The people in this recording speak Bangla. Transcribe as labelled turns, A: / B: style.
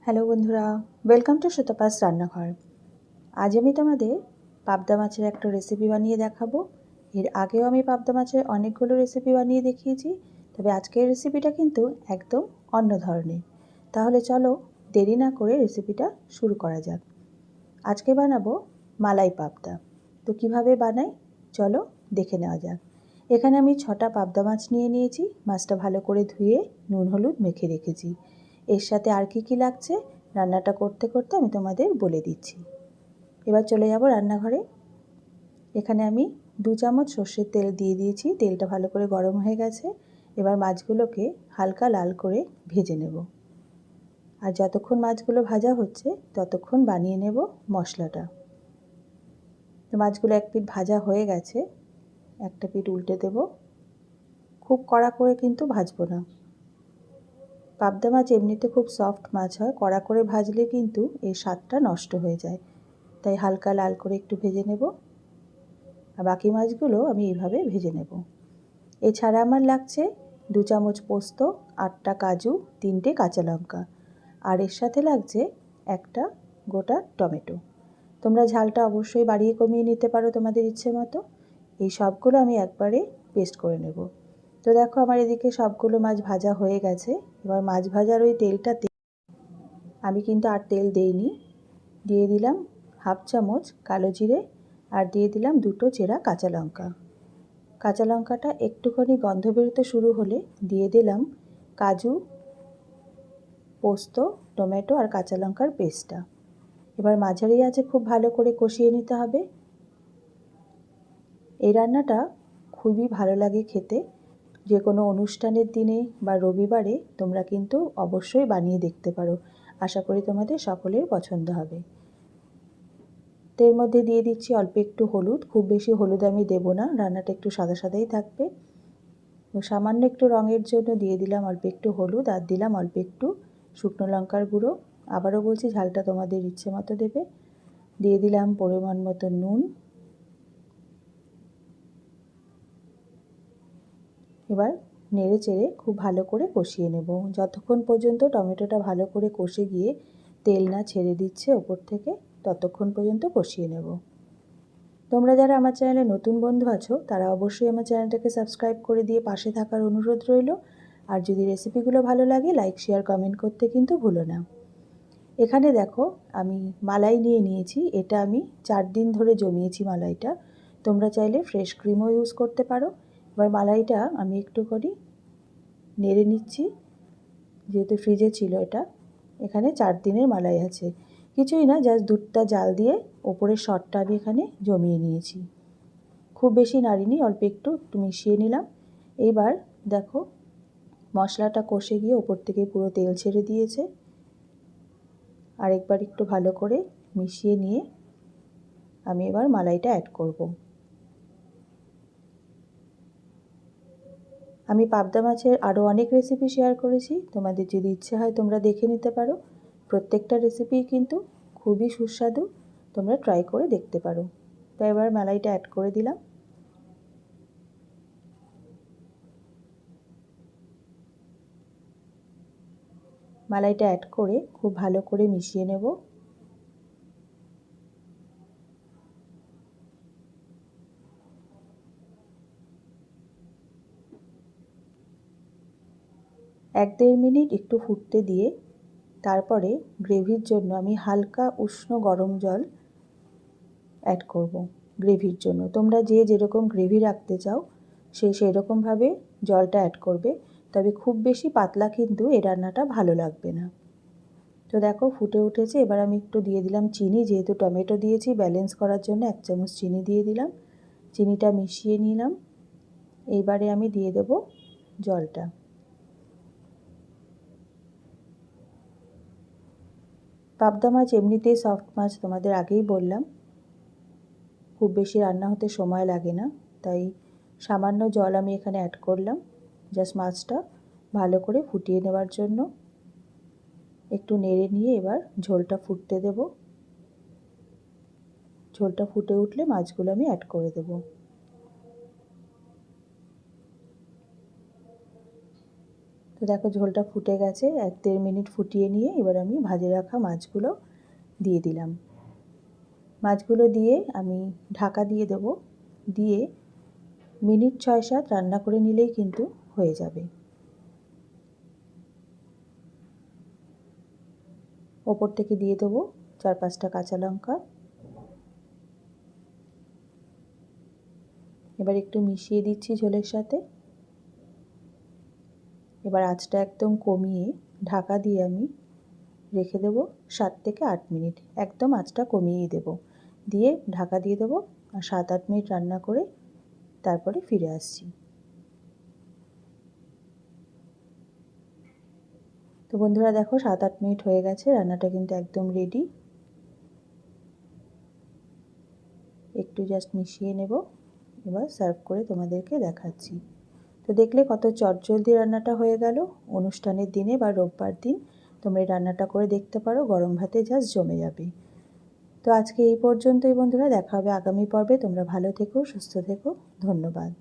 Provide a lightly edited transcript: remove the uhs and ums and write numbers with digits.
A: হ্যালো বন্ধুরা, ওয়েলকাম টু সুতপাস রান্নাঘর। আজ আমি তোমাদের পাবদা মাছের একটা রেসিপি বানিয়ে দেখাবো। এর আগেও আমি পাবদা মাছের অনেকগুলো রেসিপি বানিয়ে দেখিয়েছি, তবে আজকের রেসিপিটা কিন্তু একদম অন্য ধরনের। তাহলে চলো দেরি না করে রেসিপিটা শুরু করা যাক। আজকে বানাবো মালাই পাবদা। তো কিভাবে বানাই চলো দেখে নেওয়া যাক। এখানে আমি 6টা পাবদা মাছ নিয়ে নিয়েছি। মাছটা ভালো করে ধুয়ে নুন হলুদ মেখে রেখেছি। এর সাথে আর কি লাগছে রান্নাটা করতে করতে আমি তোমাদের বলে দিচ্ছি। এবার চলে যাব রান্নাঘরে। এখানে আমি 2 চামচ সর্ষের তেল দিয়ে দিয়েছি। তেলটা ভালো করে গরম হয়ে গেছে। এবার মাছগুলোকে হালকা লাল করে ভেজে নেব। আর যতক্ষণ মাছগুলো ভাজা হচ্ছে ততক্ষণ বানিয়ে নেব মশলাটা। তো মাছগুলো এক পিঠ ভাজা হয়ে গেছে, একটা পিঠ উল্টে দেব। খুব কড়া করে কিন্তু ভাজবো না। পাবদা মাছ এমনিতে খুব সফট মাছ হয়, কড়া করে ভাজলে কিন্তু এর স্বাদটা নষ্ট হয়ে যায়। তাই হালকা লাল করে একটু ভেজে নেব। আর বাকি মাছগুলো আমি এইভাবে ভেজে নেব। এছাড়া আমার লাগছে 2 চামচ পোস্ত, 8টা কাজু, 3টে কাঁচা লঙ্কা। আর এর সাথে লাগছে একটা গোটা টমেটো। তোমরা ঝালটা অবশ্যই বাড়িয়ে কমিয়ে নিতে পারো তোমাদের ইচ্ছে মতো। এই সবগুলো আমি একবারে পেস্ট করে নেব। তো দেখো আমার এদিকে সবগুলো মাছ ভাজা হয়ে গেছে। এবার মাছ ভাজার ওই তেলটাতে আমি কিন্তু আর তেল দেইনি, দিয়ে দিলাম 1/2 চামচ কালো জিরে আর দিয়ে দিলাম 2টো চেরা কাঁচা লঙ্কা। কাঁচা লঙ্কাটা একটুখানি গন্ধ বেরোতে শুরু হলে দিয়ে দিলাম কাজু, পোস্ত, টমেটো আর কাঁচা লঙ্কার পেস্টটা। এবার মাঝারি আঁচে খুব ভালো করে কষিয়ে নিতে হবে। এই রান্নাটা খুবই ভালো লাগে খেতে। যে কোনো অনুষ্ঠানের দিনে বা রবিবারে তোমরা কিন্তু অবশ্যই বানিয়ে দেখতে পারো। আশা করি তোমাদের সকলের পছন্দ হবে। তো এর মধ্যে দিয়ে দিচ্ছি অল্প একটু হলুদ। খুব বেশি হলুদ আমি দেব না, রান্নাটা একটু সাদা সাদাই থাকবে। তো সামান্য একটু রঙের জন্য দিয়ে দিলাম অল্প একটু হলুদ আর দিলাম অল্প একটু শুকনো লঙ্কার গুঁড়ো। আবারও বলছি ঝালটা তোমাদের ইচ্ছে মতো দেবে। দিয়ে দিলাম পরিমাণ মতো নুন। এবার নেড়ে চেড়ে খুব ভালো করে কষিয়ে নেব যতক্ষণ পর্যন্ত টমেটোটা ভালো করে কষে গিয়ে তেল না ছেড়ে দিচ্ছে ওপর থেকে, ততক্ষণ পর্যন্ত কষিয়ে নেব। তোমরা যারা আমার চ্যানেলে নতুন বন্ধু আছো তারা অবশ্যই আমার চ্যানেলটাকে সাবস্ক্রাইব করে দিয়ে পাশে থাকার অনুরোধ রইল। আর যদি রেসিপিগুলো ভালো লাগে লাইক শেয়ার কমেন্ট করতে কিন্তু ভুলো না। এখানে দেখো আমি মালাই নিয়ে নিয়েছি। এটা আমি 4 দিন ধরে জমিয়েছি মালাইটা। তোমরা চাইলে ফ্রেশ ক্রিমও ইউজ করতে পারো। এবার মালাইটা আমি একটু করে নেড়ে নিচ্ছি, যেহেতু ফ্রিজে ছিল এটা। এখানে 4 দিনের মালাই আছে। কিছুই না, জাস্ট দুধটা জাল দিয়ে ওপরের সরটা আমি এখানে জমিয়ে নিয়েছি। খুব বেশি নাড়িনি, অল্প একটু মিশিয়ে নিলাম। এইবার দেখো মশলাটা কষে গিয়ে ওপর থেকে পুরো তেল ছেড়ে দিয়েছে। আরেকবার একটু ভালো করে মিশিয়ে নিয়ে আমি এবার মালাইটা অ্যাড করব। আমি পাবদা মাছের আরও অনেক রেসিপি শেয়ার করেছি, তোমাদের যদি ইচ্ছে হয় তোমরা দেখে নিতে পারো। প্রত্যেকটা রেসিপিই কিন্তু খুবই সুস্বাদু, তোমরা ট্রাই করে দেখতে পারো। তো এবার মালাইটা অ্যাড করে দিলাম। মালাইটা অ্যাড করে খুব ভালো করে মিশিয়ে নেব। এক দেড় মিনিট একটু ফুটতে দিয়ে তারপরে গ্রেভির জন্য আমি হালকা উষ্ণ গরম জল অ্যাড করব। গ্রেভির জন্য তোমরা যে যেরকম গ্রেভি রাখতে চাও সেরকমভাবে জলটা অ্যাড করবে। তবে খুব বেশি পাতলা কিন্তু এই রান্নাটা ভালো লাগবে না। তো দেখো ফুটে উঠেছে। এবার আমি একটু দিয়ে দিলাম চিনি, যেহেতু টমেটো দিয়েছি ব্যালেন্স করার জন্য 1 চামচ চিনি দিয়ে দিলাম। চিনিটা মিশিয়ে নিলাম। এইবারে আমি দিয়ে দেব জলটা। পাবদা মাছ এমনিতেই সফট মাছ, তোমাদের আগেই বললাম। খুব বেশি রান্না হতে সময় লাগে না, তাই সামান্য জল আমি এখানে অ্যাড করলাম জাস্ট মাছটা ভালো করে ফুটিয়ে নেওয়ার জন্য। একটু নেড়ে নিয়ে এবার ঝোলটা ফুটতে দেব। ঝোলটা ফুটে উঠলে মাছগুলো আমি অ্যাড করে দেব। তো তো দেখো ঝোলটা ফুটে গেছে, 1-1.5 মিনিট ফুটিয়ে নিয়ে এবার আমি ভাজে রাখা মাছগুলো দিয়ে দিলাম। মাছগুলো দিয়ে আমি ঢাকা দিয়ে দেব, দিয়ে মিনিট 6-7 রান্না করে নিলেই কিন্তু হয়ে যাবে। ওপর থেকে দিয়ে দেবো 4-5টা কাঁচা লঙ্কা। এবার একটু মিশিয়ে দিচ্ছি ঝোলের সাথে। এবার আঁচটা একদম কমিয়ে ঢাকা দিয়ে আমি রেখে দেব 7 থেকে 8 মিনিট। একদম আঁচটা কমিয়েই দেব, দিয়ে ঢাকা দিয়ে দেবো আর 7-8 মিনিট রান্না করে তারপরে ফিরে আসছি। তো বন্ধুরা দেখো 7-8 মিনিট হয়ে গেছে, রান্নাটা কিন্তু একদম রেডি। একটু জাস্ট মিশিয়ে নেব, এবার সার্ভ করে তোমাদেরকে দেখাচ্ছি। তো দেখলে কত চটজলদি রান্নাটা হয়ে গেল। অনুষ্ঠানের দিনে বা রোববার দিন তোমরা এই রান্নাটা করে দেখতে পারো, গরম ভাতে জাস্ট জমে যাবে। তো আজকে এই পর্যন্তই বন্ধুরা, দেখা হবে আগামী পর্বে। তোমরা ভালো থেকো, সুস্থ থেকো, ধন্যবাদ।